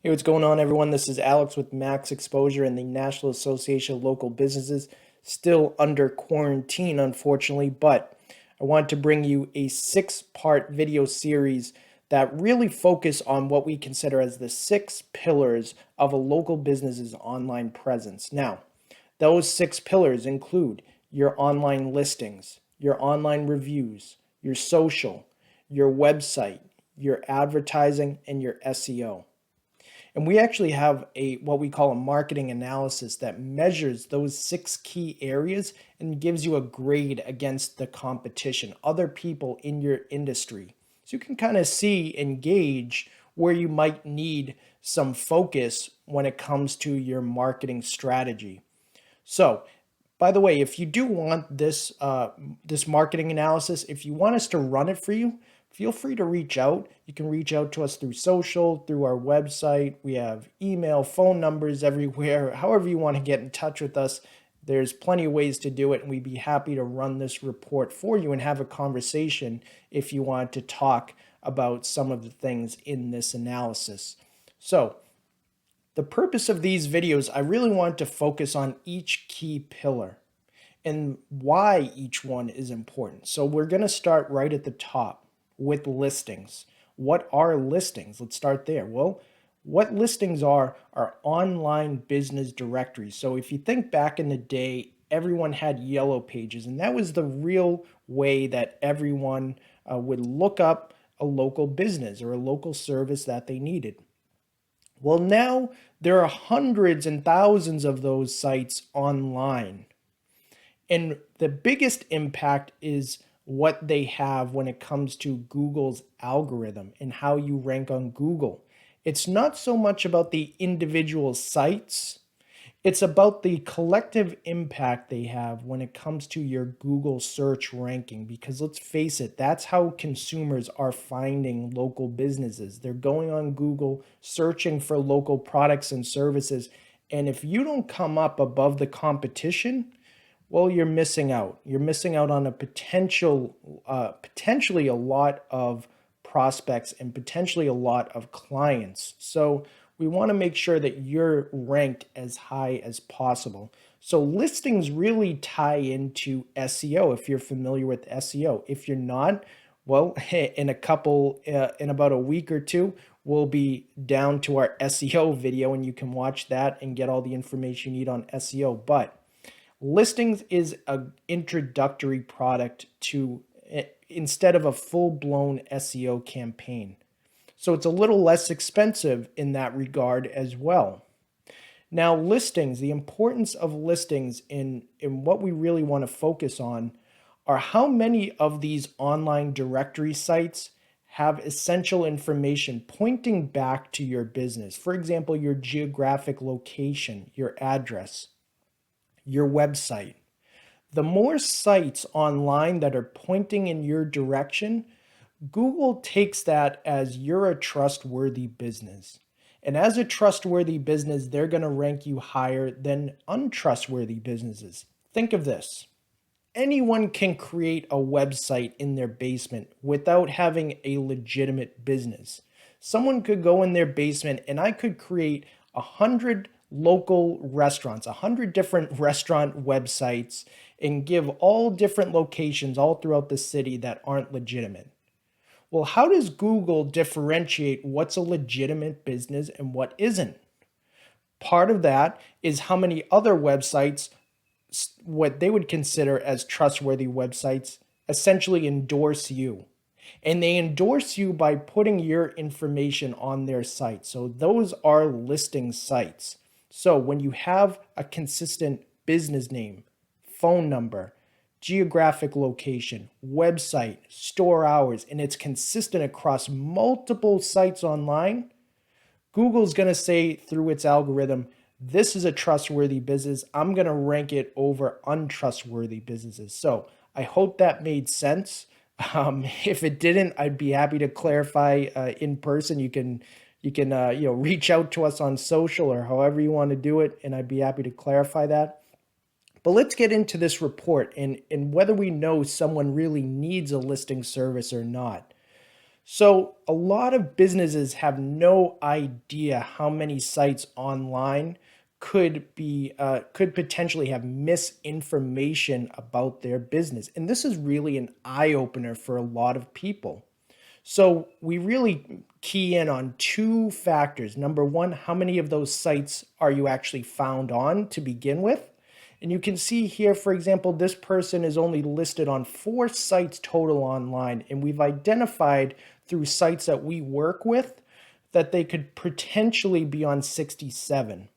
Hey, what's going on, everyone? This is Alex with Max Exposure and the National Association of Local Businesses. Still under quarantine, unfortunately, but I want to bring you a six-part video series that really focus on what we consider as the six pillars of a local business's online presence. Now, those six pillars include your online listings, your online reviews, your social, your website, your advertising, and your SEO. And we actually have a what we call a marketing analysis that measures those six key areas and gives you a grade against the competition, other people in your industry. So you can kind of see and gauge where you might need some focus when it comes to your marketing strategy. So, by the way, if you do want this marketing analysis, if you want us to run it for you, feel free to reach out. You can reach out to us through social, through our website. We have email, phone numbers everywhere. However you want to get in touch with us, there's plenty of ways to do it, and we'd be happy to run this report for you and have a conversation if you want to talk about some of the things in this analysis. So, the purpose of these videos, I really want to focus on each key pillar and why each one is important. So we're going to start right at the top with listings. What are listings? Let's start there. Well, what listings are online business directories. So if you think back in the day, everyone had yellow pages, and that was the real way that everyone would look up a local business or a local service that they needed. Well, now there are hundreds and thousands of those sites online. And the biggest impact is what they have when it comes to Google's algorithm and how you rank on Google. It's not so much about the individual sites, it's about the collective impact they have when it comes to your Google search ranking. Because let's face it, that's how consumers are finding local businesses. They're going on Google, searching for local products and services. And if you don't come up above the competition, well, you're missing out. You're missing out on a potentially a lot of prospects and potentially a lot of clients. So we want to make sure that you're ranked as high as possible. So listings really tie into SEO if you're familiar with SEO. If you're not, well, in about a week or two, we'll be down to our SEO video and you can watch that and get all the information you need on SEO. But listings is an introductory product to instead of a full-blown SEO campaign. So it's a little less expensive in that regard as well. Now, listings, the importance of listings in what we really want to focus on are how many of these online directory sites have essential information pointing back to your business. For example, your geographic location, your address, your website. The more sites online that are pointing in your direction, Google takes that as you're a trustworthy business. And as a trustworthy business, they're going to rank you higher than untrustworthy businesses. Think of this. Anyone can create a website in their basement without having a legitimate business. Someone could go in their basement and I could create 100 local restaurants, 100 different restaurant websites, and give all different locations all throughout the city that aren't legitimate. Well, how does Google differentiate what's a legitimate business and what isn't? Part of that is how many other websites, what they would consider as trustworthy websites, essentially endorse you. And they endorse you by putting your information on their site. So those are listing sites. So when you have a consistent business name, phone number, geographic location, website, store hours, and it's consistent across multiple sites online, Google's going to say through its algorithm, this is a trustworthy business. I'm going to rank it over untrustworthy businesses. So I hope that made sense. If it didn't, I'd be happy to clarify in person. You can reach out to us on social or however you want to do it, and I'd be happy to clarify that. But let's get into this report and whether we know someone really needs a listing service or not. So a lot of businesses have no idea how many sites online could potentially have misinformation about their business, and this is really an eye opener for a lot of people. So we really key in on two factors. Number one, how many of those sites are you actually found on to begin with? And you can see here, for example, this person is only listed on 4 sites total online, and we've identified through sites that we work with that they could potentially be on 67.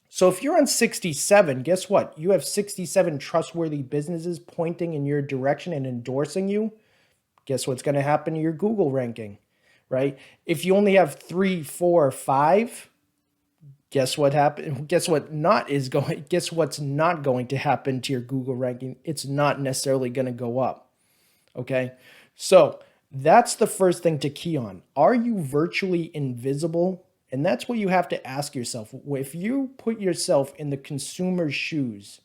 So if you're on 67, guess what? You have 67 trustworthy businesses pointing in your direction and endorsing you. Guess what's going to happen to your Google ranking, right? If you only have 3, 4, 5, guess what happened? Guess what's not going to happen to your Google ranking? It's not necessarily going to go up. Okay. So that's the first thing to key on. Are you virtually invisible? And that's what you have to ask yourself. If you put yourself in the consumer's shoes,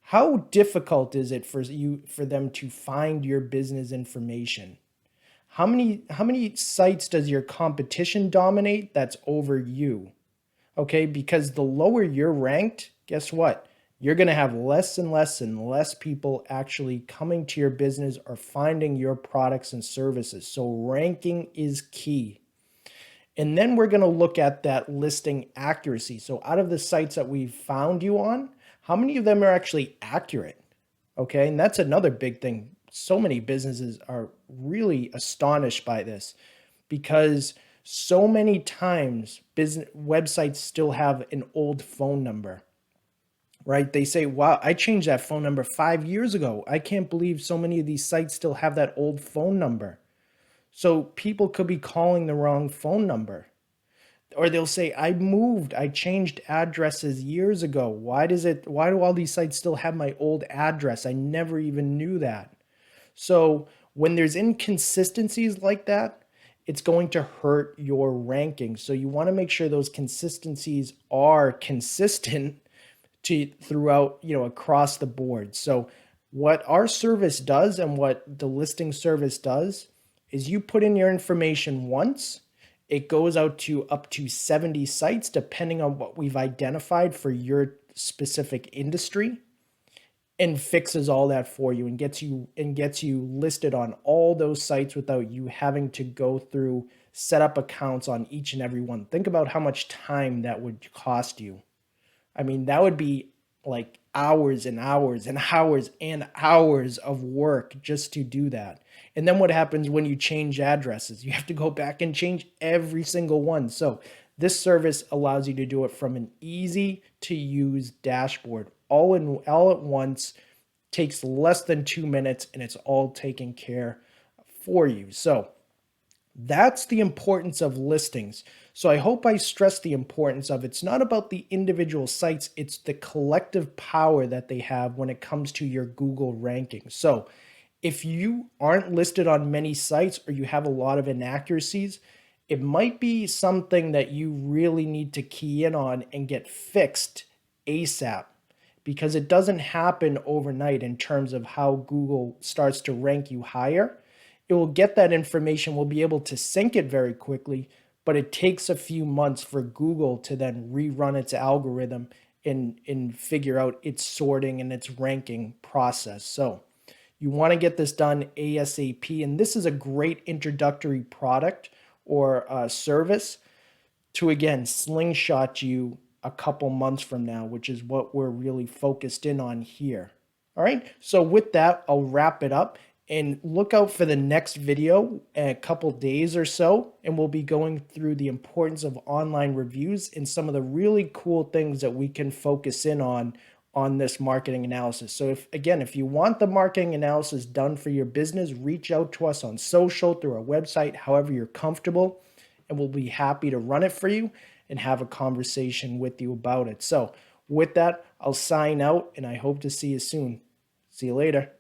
how difficult is it for them to find your business information? How many sites does your competition dominate that's over you? Okay, because the lower you're ranked, guess what? You're going to have less and less and less people actually coming to your business or finding your products and services. So ranking is key. And then we're going to look at that listing accuracy. So out of the sites that we've found you on, how many of them are actually accurate? Okay, and that's another big thing. So many businesses are really astonished by this because so many times business websites still have an old phone number, right? They say, wow, I changed that phone number 5 years ago. I can't believe so many of these sites still have that old phone number. So people could be calling the wrong phone number. Or they'll say, I moved, I changed addresses years ago. Why do all these sites still have my old address? I never even knew that. So when there's inconsistencies like that, it's going to hurt your ranking. So you want to make sure those consistencies are consistent throughout, across the board. So what our service does and what the listing service does is you put in your information once, it goes out to up to 70 sites, depending on what we've identified for your specific industry, and fixes all that for you and gets you listed on all those sites without you having to go through set up accounts on each and every one. Think about how much time that would cost you. I mean, that would be like hours and hours and hours and hours of work just to do that. And then what happens when you change addresses? You have to go back and change every single one. So this service allows you to do it from an easy to use dashboard, all at once, takes less than 2 minutes, and it's all taken care for you. So that's the importance of listings. So I hope I stress the importance of it's not about the individual sites, it's the collective power that they have when it comes to your Google ranking. So if you aren't listed on many sites or you have a lot of inaccuracies, it might be something that you really need to key in on and get fixed ASAP, because it doesn't happen overnight in terms of how Google starts to rank you higher. It will get that information, we'll be able to sync it very quickly, but it takes a few months for Google to then rerun its algorithm and figure out its sorting and its ranking process. So you want to get this done ASAP, and this is a great introductory product or service to, again, slingshot you a couple months from now, which is what we're really focused in on here. All right, so with that, I'll wrap it up. And look out for the next video in a couple days or so, and we'll be going through the importance of online reviews and some of the really cool things that we can focus in on this marketing analysis. So if you want the marketing analysis done for your business, reach out to us on social, through our website, however you're comfortable, and we'll be happy to run it for you and have a conversation with you about it. So with that, I'll sign out, and I hope to see you soon. See you later.